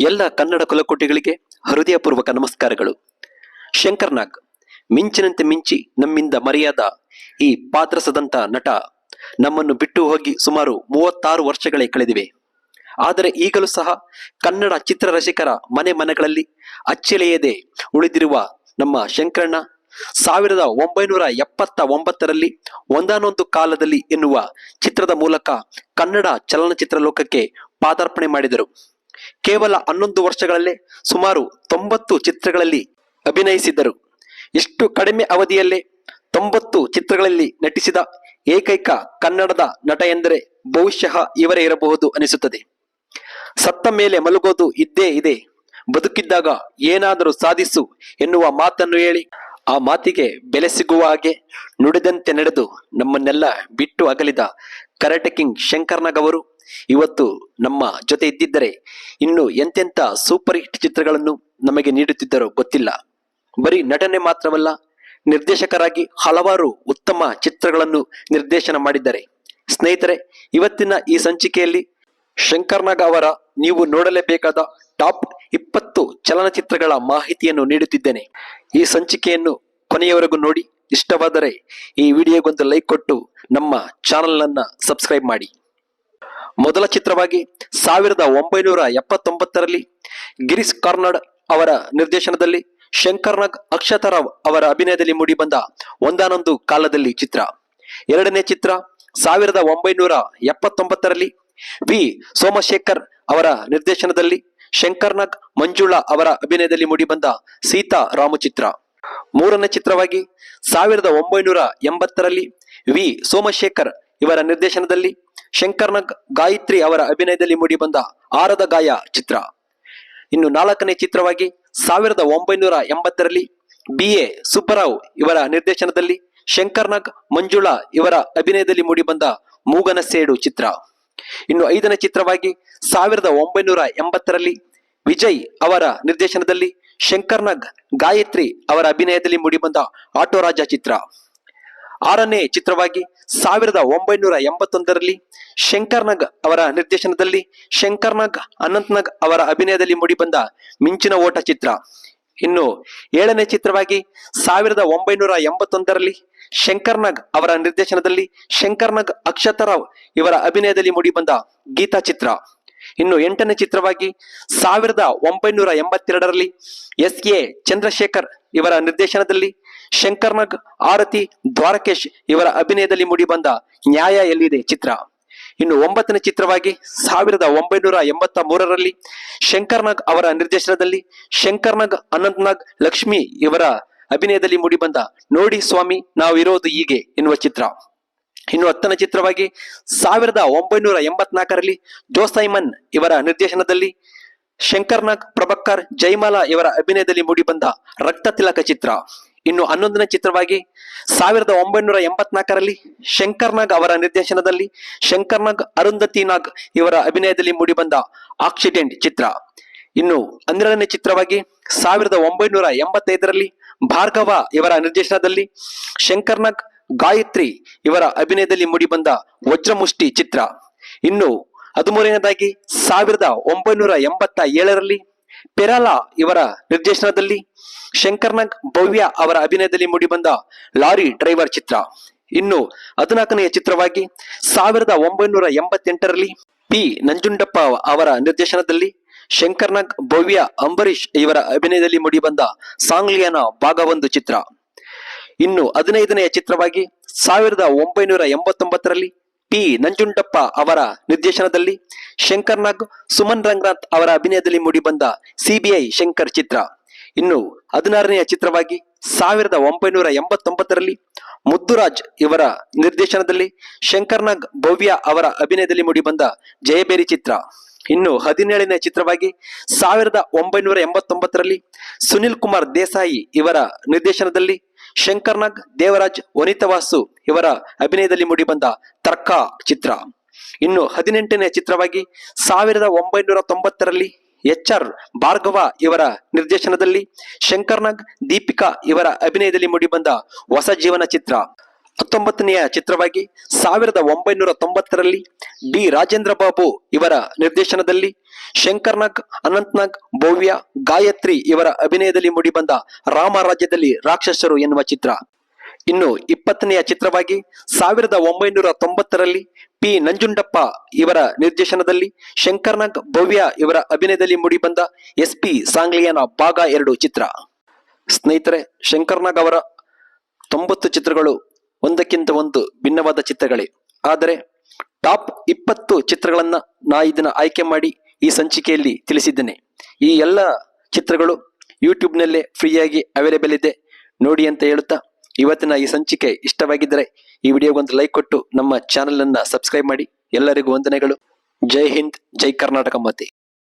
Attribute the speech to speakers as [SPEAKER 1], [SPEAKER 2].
[SPEAKER 1] ಎಲ್ಲ ಕನ್ನಡ ಕುಲಕೋಟಿಗಳಿಗೆ ಹೃದಯಪೂರ್ವಕ ನಮಸ್ಕಾರಗಳು. ಶಂಕರ್ ನಾಗ್ ಮಿಂಚಿನಂತೆ ಮಿಂಚಿ ನಮ್ಮಿಂದ ಮರೆಯಾದ ಈ ಪಾತ್ರಸದಂತ ನಟ ನಮ್ಮನ್ನು ಬಿಟ್ಟು ಹೋಗಿ ಸುಮಾರು 36 ವರ್ಷಗಳೇ ಕಳೆದಿವೆ. ಆದರೆ ಈಗಲೂ ಸಹ ಕನ್ನಡ ಚಿತ್ರರಸಿಕರ ಮನೆ ಮನೆಗಳಲ್ಲಿ ಅಚ್ಚಳಿಯದೆ ಉಳಿದಿರುವ ನಮ್ಮ ಶಂಕರಣ್ಣ 1979ರಲ್ಲಿ ಒಂದಾನೊಂದು ಕಾಲದಲ್ಲಿ ಎನ್ನುವ ಚಿತ್ರದ ಮೂಲಕ ಕನ್ನಡ ಚಲನಚಿತ್ರ ಲೋಕಕ್ಕೆ ಪಾದಾರ್ಪಣೆ ಮಾಡಿದರು. ಕೇವಲ 11 ವರ್ಷಗಳಲ್ಲೇ ಸುಮಾರು 90 ಚಿತ್ರಗಳಲ್ಲಿ ಅಭಿನಯಿಸಿದ್ದರು. ಇಷ್ಟು ಕಡಿಮೆ ಅವಧಿಯಲ್ಲೇ 90 ಚಿತ್ರಗಳಲ್ಲಿ ನಟಿಸಿದ ಏಕೈಕ ಕನ್ನಡದ ನಟ ಎಂದರೆ ಬಹುಶಃ ಇವರೇ ಇರಬಹುದು ಅನಿಸುತ್ತದೆ. ಸತ್ತ ಮೇಲೆ ಮಲಗೋದು ಇದ್ದೇ ಇದೆ, ಬದುಕಿದ್ದಾಗ ಏನಾದರೂ ಸಾಧಿಸು ಎನ್ನುವ ಮಾತನ್ನು ಹೇಳಿ ಆ ಮಾತಿಗೆ ಬೆಲೆ ಸಿಗುವ ಹಾಗೆ ನುಡಿದಂತೆ ನಡೆದು ನಮ್ಮನ್ನೆಲ್ಲ ಬಿಟ್ಟು ಅಗಲಿದ ಕರಾಟೆ ಕಿಂಗ್ ಶಂಕರ್ ನಾಗ್ ಅವರು ಇವತ್ತು ನಮ್ಮ ಜೊತೆ ಇದ್ದಿದ್ದರೆ ಇನ್ನು ಎಂತೆಂಥ ಸೂಪರ್ ಹಿಟ್ ಚಿತ್ರಗಳನ್ನು ನಮಗೆ ನೀಡುತ್ತಿದ್ದರೋ ಗೊತ್ತಿಲ್ಲ. ಬರೀ ನಟನೆ ಮಾತ್ರವಲ್ಲ, ನಿರ್ದೇಶಕರಾಗಿ ಹಲವಾರು ಉತ್ತಮ ಚಿತ್ರಗಳನ್ನು ನಿರ್ದೇಶನ ಮಾಡಿದ್ದಾರೆ. ಸ್ನೇಹಿತರೆ, ಇವತ್ತಿನ ಈ ಸಂಚಿಕೆಯಲ್ಲಿ ಶಂಕರ್ ನಾಗ್ ಅವರ ನೀವು ನೋಡಲೇಬೇಕಾದ ಟಾಪ್ 20 ಚಲನಚಿತ್ರಗಳ ಮಾಹಿತಿಯನ್ನು ನೀಡುತ್ತಿದ್ದೇನೆ. ಈ ಸಂಚಿಕೆಯನ್ನು ಕೊನೆಯವರೆಗೂ ನೋಡಿ, ಇಷ್ಟವಾದರೆ ಈ ವಿಡಿಯೋಗೊಂದು ಲೈಕ್ ಕೊಟ್ಟು ನಮ್ಮ ಚಾನೆಲ್ ಅನ್ನ ಸಬ್ಸ್ಕ್ರೈಬ್ ಮಾಡಿ. ಮೊದಲ ಚಿತ್ರವಾಗಿ 1979ರಲ್ಲಿ ಗಿರೀಶ್ ಕಾರ್ನಾಡ್ ಅವರ ನಿರ್ದೇಶನದಲ್ಲಿ ಶಂಕರ್ ನಾಗ್, ಅಕ್ಷತಾ ರಾವ್ ಅವರ ಅಭಿನಯದಲ್ಲಿ ಮೂಡಿಬಂದ ಒಂದಾನೊಂದು ಕಾಲದಲ್ಲಿ ಚಿತ್ರ. ಎರಡನೇ ಚಿತ್ರ 1979ರಲ್ಲಿ ವಿ ಸೋಮಶೇಖರ್ ಅವರ ನಿರ್ದೇಶನದಲ್ಲಿ ಶಂಕರ್ ನಾಗ್, ಮಂಜುಳಾ ಅವರ ಅಭಿನಯದಲ್ಲಿ ಮೂಡಿಬಂದ ಸೀತಾ ರಾಮು ಚಿತ್ರ. ಮೂರನೇ ಚಿತ್ರವಾಗಿ 1980ರಲ್ಲಿ ವಿ ಸೋಮಶೇಖರ್ ಇವರ ನಿರ್ದೇಶನದಲ್ಲಿ ಶಂಕರ್ ನಾಗ್, ಗಾಯತ್ರಿ ಅವರ ಅಭಿನಯದಲ್ಲಿ ಮೂಡಿಬಂದ ಆರದ ಗಾಯ ಚಿತ್ರ. ಇನ್ನು ನಾಲ್ಕನೇ ಚಿತ್ರವಾಗಿ 1980ರಲ್ಲಿ ಬಿ ಎ ಸುಬ್ಬರಾವ್ ಇವರ ನಿರ್ದೇಶನದಲ್ಲಿ ಶಂಕರ್ ನಾಗ್, ಮಂಜುಳಾ ಇವರ ಅಭಿನಯದಲ್ಲಿ ಮೂಡಿಬಂದ ಮೂಗನ ಸೇಡು ಚಿತ್ರ. ಇನ್ನು ಐದನೇ ಚಿತ್ರವಾಗಿ 1980ರಲ್ಲಿ ವಿಜಯ್ ಅವರ ನಿರ್ದೇಶನದಲ್ಲಿ ಶಂಕರ್ ನಾಗ್, ಗಾಯತ್ರಿ ಅವರ ಅಭಿನಯದಲ್ಲಿ ಮೂಡಿಬಂದ ಆಟೋ ರಾಜ ಚಿತ್ರ. ಆರನೇ ಚಿತ್ರವಾಗಿ 1981ರಲ್ಲಿ ಶಂಕರ್ ನಾಗ್ ಅವರ ನಿರ್ದೇಶನದಲ್ಲಿ ಶಂಕರ್ ನಾಗ್, ಅನಂತ್ ನಾಗ್ ಅವರ ಅಭಿನಯದಲ್ಲಿ ಮೂಡಿಬಂದ ಮಿಂಚಿನ ಓಟ ಚಿತ್ರ. ಇನ್ನು ಏಳನೇ ಚಿತ್ರವಾಗಿ 1981ರಲ್ಲಿ ಶಂಕರ್ ನಾಗ್ ಅವರ ನಿರ್ದೇಶನದಲ್ಲಿ ಶಂಕರ್ ನಾಗ್, ಅಕ್ಷತಾ ರಾವ್ ಇವರ ಅಭಿನಯದಲ್ಲಿ ಮೂಡಿಬಂದ ಗೀತಾ ಚಿತ್ರ. ಇನ್ನು ಎಂಟನೇ ಚಿತ್ರವಾಗಿ 1982ರಲ್ಲಿ ಎಸ್ ಎ ಚಂದ್ರಶೇಖರ್ ಇವರ ನಿರ್ದೇಶನದಲ್ಲಿ ಶಂಕರ್ ನಾಗ್, ಆರತಿ, ದ್ವಾರಕೇಶ್ ಇವರ ಅಭಿನಯದಲ್ಲಿ ಮೂಡಿಬಂದ ನ್ಯಾಯ ಎಲ್ಲಿದೆ ಚಿತ್ರ. ಇನ್ನು ಒಂಬತ್ತನೇ ಚಿತ್ರವಾಗಿ 1983ರಲ್ಲಿ ಶಂಕರ್ ನಾಗ್ ಅವರ ನಿರ್ದೇಶನದಲ್ಲಿ ಶಂಕರ್ ನಾಗ್, ಅನಂತ್ ನಾಗ್, ಲಕ್ಷ್ಮಿ ಇವರ ಅಭಿನಯದಲ್ಲಿ ಮೂಡಿಬಂದ ನೋಡಿ ಸ್ವಾಮಿ ನಾವಿರೋದು ಹೀಗೆ ಎನ್ನುವ ಚಿತ್ರ. ಇನ್ನು ಹತ್ತನೇ ಚಿತ್ರವಾಗಿ 1984ರಲ್ಲಿ ಜೋಸೈಮನ್ ಇವರ ನಿರ್ದೇಶನದಲ್ಲಿ ಶಂಕರ್ ನಾಗ್, ಪ್ರಭಾಕರ್, ಜೈಮಾಲಾ ಇವರ ಅಭಿನಯದಲ್ಲಿ ಮೂಡಿಬಂದ ರಕ್ತ ತಿಲಕ ಚಿತ್ರ. ಇನ್ನು 11ನೇ ಚಿತ್ರವಾಗಿ 1984ರಲ್ಲಿ ಶಂಕರ್ ನಾಗ್ ಅವರ ನಿರ್ದೇಶನದಲ್ಲಿ ಶಂಕರ್ ನಾಗ್, ಅರುಂಧತಿ ನಾಗ್ ಇವರ ಅಭಿನಯದಲ್ಲಿ ಮೂಡಿಬಂದ ಆಕ್ಸಿಡೆಂಟ್ ಚಿತ್ರ. ಇನ್ನು 12ನೇ ಚಿತ್ರವಾಗಿ 1985ರಲ್ಲಿ ಭಾರ್ಗವ ಇವರ ನಿರ್ದೇಶನದಲ್ಲಿ ಶಂಕರ್ ನಾಗ್, ಗಾಯತ್ರಿ ಇವರ ಅಭಿನಯದಲ್ಲಿ ಮೂಡಿಬಂದ ವಜ್ರಮುಷ್ಟಿ ಚಿತ್ರ. ಇನ್ನು 13ನೇದಾಗಿ 1987ರಲ್ಲಿ ಪೆರಾಲಾ ಇವರ ನಿರ್ದೇಶನದಲ್ಲಿ ಶಂಕರ್ ನಾಗ್, ಭವ್ಯ ಅವರ ಅಭಿನಯದಲ್ಲಿ ಮೂಡಿಬಂದ ಲಾರಿ ಡ್ರೈವರ್ ಚಿತ್ರ. ಇನ್ನು 14ನೆಯ ಚಿತ್ರವಾಗಿ 1988ರಲ್ಲಿ ಪಿ ನಂಜುಂಡಪ್ಪ ಅವರ ನಿರ್ದೇಶನದಲ್ಲಿ ಶಂಕರ್ ನಾಗ್, ಭವ್ಯ, ಅಂಬರೀಶ್ ಇವರ ಅಭಿನಯದಲ್ಲಿ ಮೂಡಿಬಂದ ಸಾಂಗ್ಲಿಯನ ಭಾಗ 1 ಚಿತ್ರ. ಇನ್ನು 15ನೆಯ ಚಿತ್ರವಾಗಿ 1989ರಲ್ಲಿ ಪಿ ನಂಜುಂಡಪ್ಪ ಅವರ ನಿರ್ದೇಶನದಲ್ಲಿ ಶಂಕರ್ ನಾಗ್, ಸುಮನ್ ರಂಗನಾಥ್ ಅವರ ಅಭಿನಯದಲ್ಲಿ ಮೂಡಿಬಂದ ಸಿಬಿಐ ಶಂಕರ್ ಚಿತ್ರ. ಇನ್ನು 16ನೆಯ ಚಿತ್ರವಾಗಿ 1989ರಲ್ಲಿ ಮುದ್ದುರಾಜ್ ಇವರ ನಿರ್ದೇಶನದಲ್ಲಿ ಶಂಕರ್ ನಾಗ್, ಭವ್ಯ ಅವರ ಅಭಿನಯದಲ್ಲಿ ಮೂಡಿಬಂದ ಜಯಬೇರಿ ಚಿತ್ರ. ಇನ್ನು 17ನೇ ಚಿತ್ರವಾಗಿ 1989ರಲ್ಲಿ ಸುನಿಲ್ ಕುಮಾರ್ ದೇಸಾಯಿ ಇವರ ನಿರ್ದೇಶನದಲ್ಲಿ ಶಂಕರ್ ನಾಗ್, ದೇವರಾಜ್, ವನಿತಾ ವಾಸು ಇವರ ಅಭಿನಯದಲ್ಲಿ ಮೂಡಿಬಂದ ತರ್ಕ ಚಿತ್ರ. ಇನ್ನು 18ನೇ ಚಿತ್ರವಾಗಿ 1990ರಲ್ಲಿ HR ಭಾರ್ಗವ ಇವರ ನಿರ್ದೇಶನದಲ್ಲಿ ಶಂಕರ್ ನಾಗ್, ದೀಪಿಕಾ ಇವರ ಅಭಿನಯದಲ್ಲಿ ಮೂಡಿಬಂದ ಹೊಸ ಜೀವನ ಚಿತ್ರ. 19ನೆಯ ಚಿತ್ರವಾಗಿ 1990ರಲ್ಲಿ ಡಿ ರಾಜೇಂದ್ರ ಬಾಬು ಇವರ ನಿರ್ದೇಶನದಲ್ಲಿ ಶಂಕರ್ ನಾಗ್, ಅನಂತ್ ನಾಗ್, ಭವ್ಯ, ಗಾಯತ್ರಿ ಇವರ ಅಭಿನಯದಲ್ಲಿ ಮೂಡಿಬಂದ ರಾಮರಾಜ್ಯದಲ್ಲಿ ರಾಕ್ಷಸರು ಎನ್ನುವ ಚಿತ್ರ. ಇನ್ನು 20ನೆಯ ಚಿತ್ರವಾಗಿ 1990ರಲ್ಲಿ ಪಿ ನಂಜುಂಡಪ್ಪ ಇವರ ನಿರ್ದೇಶನದಲ್ಲಿ ಶಂಕರ್ ನಾಗ್, ಭವ್ಯ ಇವರ ಅಭಿನಯದಲ್ಲಿ ಮೂಡಿಬಂದ SP ಸಾಂಗ್ಲಿಯಾನ ಭಾಗ 2 ಚಿತ್ರ. ಸ್ನೇಹಿತರೆ, ಶಂಕರ್ ನಾಗ್ ಅವರ 90 ಚಿತ್ರಗಳು ಒಂದಕ್ಕಿಂತ ಒಂದು ಭಿನ್ನವಾದ ಚಿತ್ರಗಳೇ. ಆದರೆ ಟಾಪ್ 20 ಚಿತ್ರಗಳನ್ನ ಇದನ್ನ ಆಯ್ಕೆ ಮಾಡಿ ಈ ಸಂಚಿಕೆಯಲ್ಲಿ ತಿಳಿಸಿದ್ದೇನೆ. ಈ ಎಲ್ಲ ಚಿತ್ರಗಳು ಯೂಟ್ಯೂಬ್ನಲ್ಲೇ ಫ್ರೀಯಾಗಿ ಅವೈಲೇಬಲ್ ಇದೆ, ನೋಡಿ ಅಂತ ಹೇಳುತ್ತಾ ಇವತ್ತಿನ ಈ ಸಂಚಿಕೆ ಇಷ್ಟವಾಗಿದ್ದರೆ ಈ ವಿಡಿಯೋಗೊಂದು ಲೈಕ್ ಕೊಟ್ಟು ನಮ್ಮ ಚಾನೆಲ್ ಅನ್ನ ಸಬ್ಸ್ಕ್ರೈಬ್ ಮಾಡಿ. ಎಲ್ಲರಿಗೂ ವಂದನೆಗಳು. ಜೈ ಹಿಂದ್, ಜೈ ಕರ್ನಾಟಕ ಮಾತೆ.